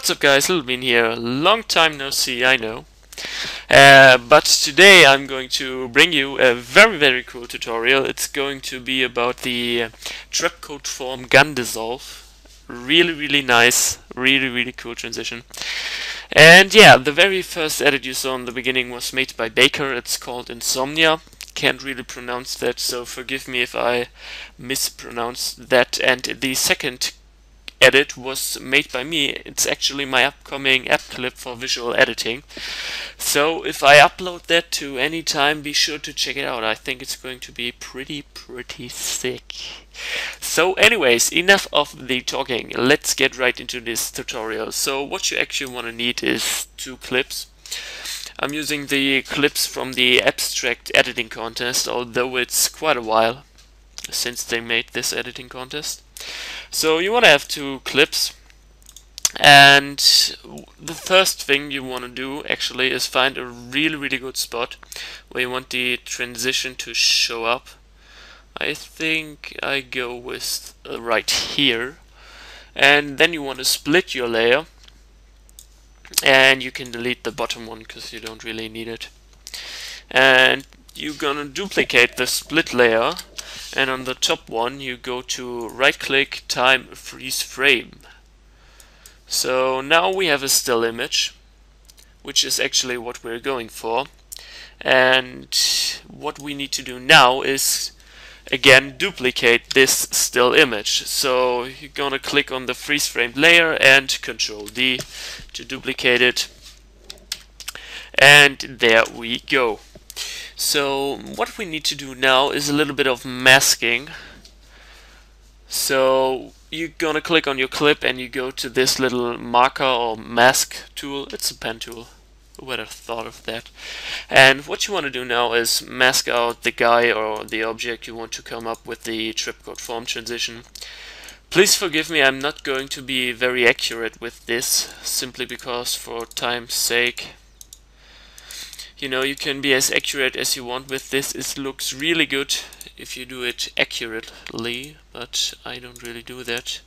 What's up guys, Little Bean here. Long time no see, I know. But today I'm going to bring you a very cool tutorial. It's going to be about the Trapcode form gun dissolve. Really nice, really cool transition. And yeah, the very first edit you saw in the beginning was made by Baker. It's called Insomnia. Can't really pronounce that, so forgive me if I mispronounce that. And the second edit was made by me. It's actually my upcoming app clip for visual editing. So if I upload that to any time, be sure to check it out. I think it's going to be pretty sick. So anyways, enough of the talking. Let's get right into this tutorial. So what you actually want to need is two clips. I'm using the clips from the abstract editing contest, although it's quite a while since they made this editing contest. So you want to have two clips, and the first thing you want to do actually is find a really good spot where you want the transition to show up. I think I go with right here, and then you want to split your layer, and you can delete the bottom one because you don't really need it. And you're gonna duplicate the split layer, and on the top one you go to right click, time, freeze frame. So now we have a still image, which is actually what we're going for. And what we need to do now is again duplicate this still image. So you're gonna click on the freeze framed layer and Control D to duplicate it, and there we go. So what we need to do now is a little bit of masking. So you're gonna click on your clip and you go to this little marker or mask tool. It's a pen tool. Who would have thought of that? And what you want to do now is mask out the guy or the object you want to come up with the Trapcode form transition. Please forgive me, I'm not going to be very accurate with this, simply because for time's sake. You know, you can be as accurate as you want with this. It looks really good if you do it accurately, but I don't really do that.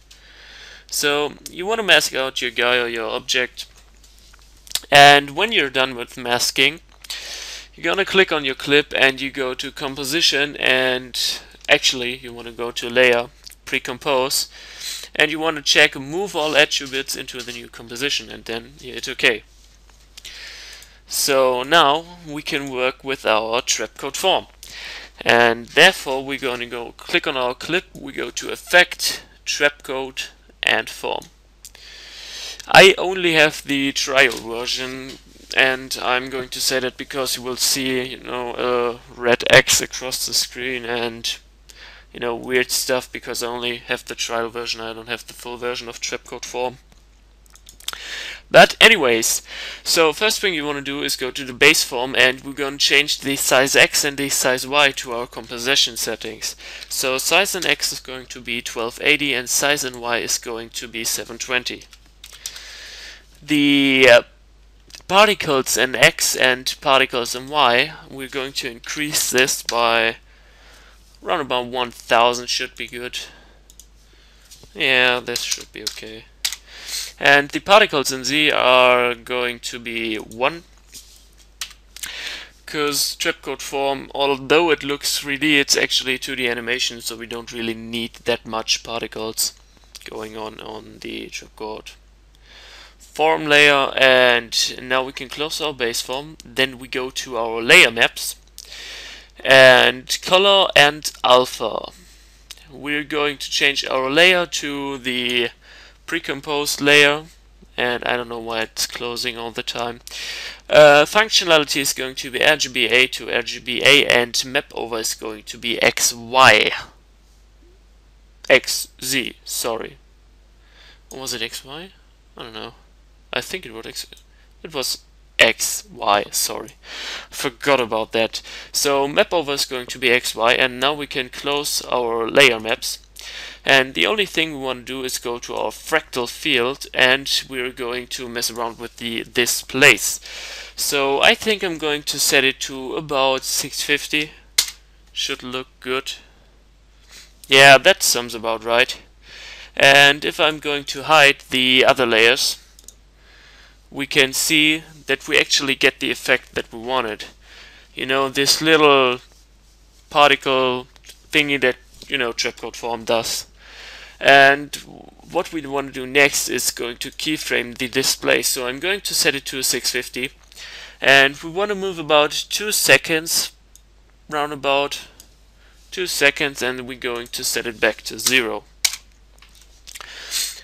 So you want to mask out your guy or your object, and when you're done with masking, you're gonna click on your clip and you go to composition, and actually you want to go to layer, pre-compose, and you want to check move all attributes into the new composition, and then you hit OK. So now we can work with our Trapcode form, and therefore we're going to go click on our clip, we go to Effect, Trapcode and Form. I only have the trial version, and I'm going to say that because you will see, you know, a red X across the screen and, you know, weird stuff, because I only have the trial version. I don't have the full version of Trapcode form. But anyways, so first thing you want to do is go to the base form, and we're going to change the size X and the size Y to our composition settings. So size in X is going to be 1280 and size in Y is going to be 720. The particles in X and particles in Y, we're going to increase this by around about 1000, should be good. Yeah, this should be okay. And the particles in Z are going to be 1, because Trapcode form, although it looks 3D, it's actually 2D animation, so we don't really need that much particles going on the Trapcode form layer. And now we can close our base form. Then we go to our layer maps and color and alpha. We're going to change our layer to the pre-composed layer, and I don't know why it's closing all the time. Functionality is going to be RGBA to RGBA, and map over is going to be XY. XZ, sorry. Or was it XY? I don't know. I think it was XY, sorry. Forgot about that. So map over is going to be XY, and now we can close our layer maps. And the only thing we want to do is go to our fractal field, and we're going to mess around with this place. So I think I'm going to set it to about 650. Should look good. Yeah, that sounds about right. And if I'm going to hide the other layers, we can see that we actually get the effect that we wanted. You know, this little particle thingy that, you know, Trapcode form does. And what we want to do next is going to keyframe the display. So I'm going to set it to 650, and we want to move about 2 seconds, round about 2 seconds, and we're going to set it back to 0.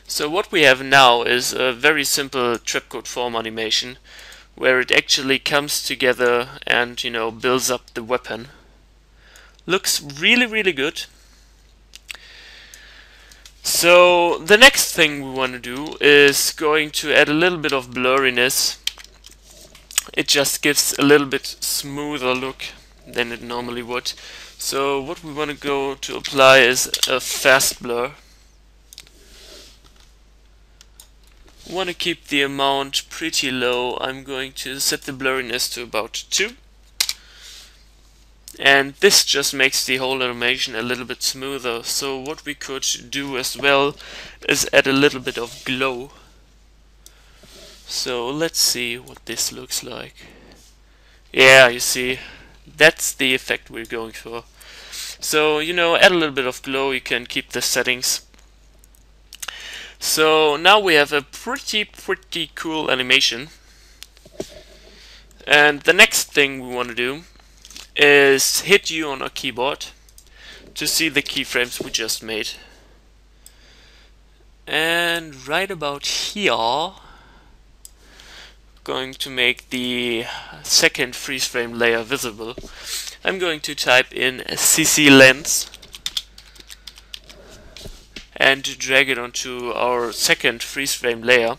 So what we have now is a very simple Trapcode form animation where it actually comes together and, you know, builds up the weapon. Looks really good. So the next thing we want to do is going to add a little bit of blurriness. It just gives a little bit smoother look than it normally would. So what we want to go to apply is a fast blur. We want to keep the amount pretty low. I'm going to set the blurriness to about 2. And this just makes the whole animation a little bit smoother. So what we could do as well is add a little bit of glow. So let's see what this looks like. Yeah, you see, that's the effect we're going for. So, you know, add a little bit of glow, you can keep the settings. So now we have a pretty cool animation. And the next thing we want to do is hit U on our keyboard to see the keyframes we just made. And right about here, going to make the second freeze frame layer visible. I'm going to type in CC lens and drag it onto our second freeze frame layer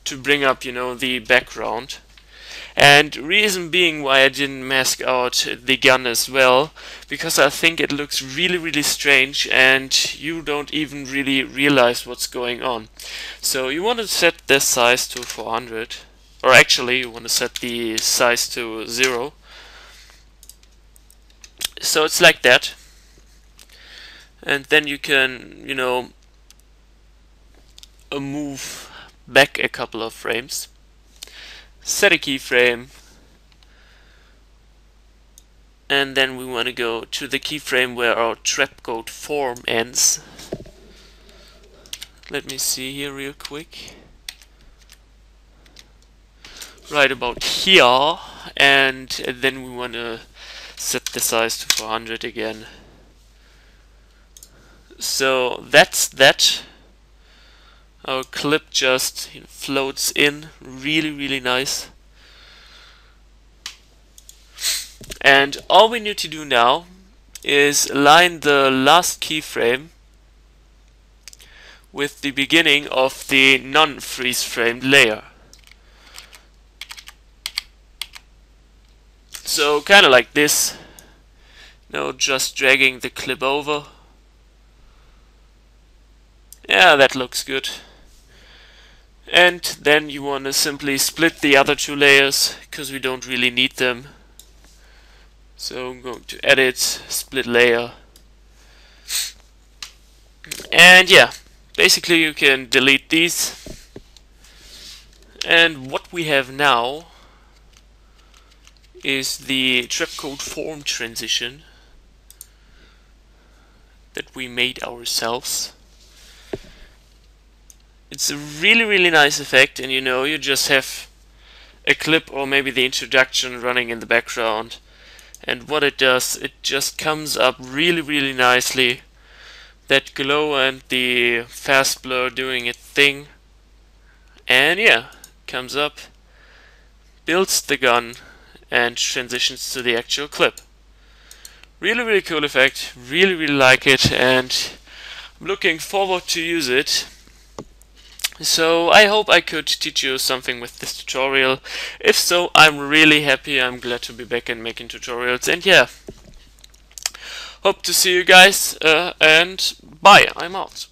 to bring up, you know, the background. And reason being why I didn't mask out the gun as well, because I think it looks really strange and you don't even really realize what's going on. So you want to set this size to 400, or actually you want to set the size to 0. So it's like that. And then you can, you know, move back a couple of frames. Set a keyframe, and then we want to go to the keyframe where our Trapcode form ends. Let me see here real quick. Right about here, and then we want to set the size to 400 again. So that's that. Our clip just, you know, floats in really nice. And all we need to do now is align the last keyframe with the beginning of the non-freeze framed layer. So kind of like this. Now just dragging the clip over. Yeah, that looks good. And then you want to simply split the other 2 layers, because we don't really need them. So I'm going to edit, split layer. And yeah, basically you can delete these. And what we have now is the Trapcode form transition that we made ourselves. It's a really nice effect, and you know, you just have a clip or maybe the introduction running in the background, and what it does, it just comes up really nicely. That glow and the fast blur doing its thing, and yeah, comes up, builds the gun, and transitions to the actual clip. Really cool effect, really like it, and I'm looking forward to use it. So I hope I could teach you something with this tutorial. If so, I'm really happy. I'm glad to be back and making tutorials. And yeah, hope to see you guys, and bye, I'm out.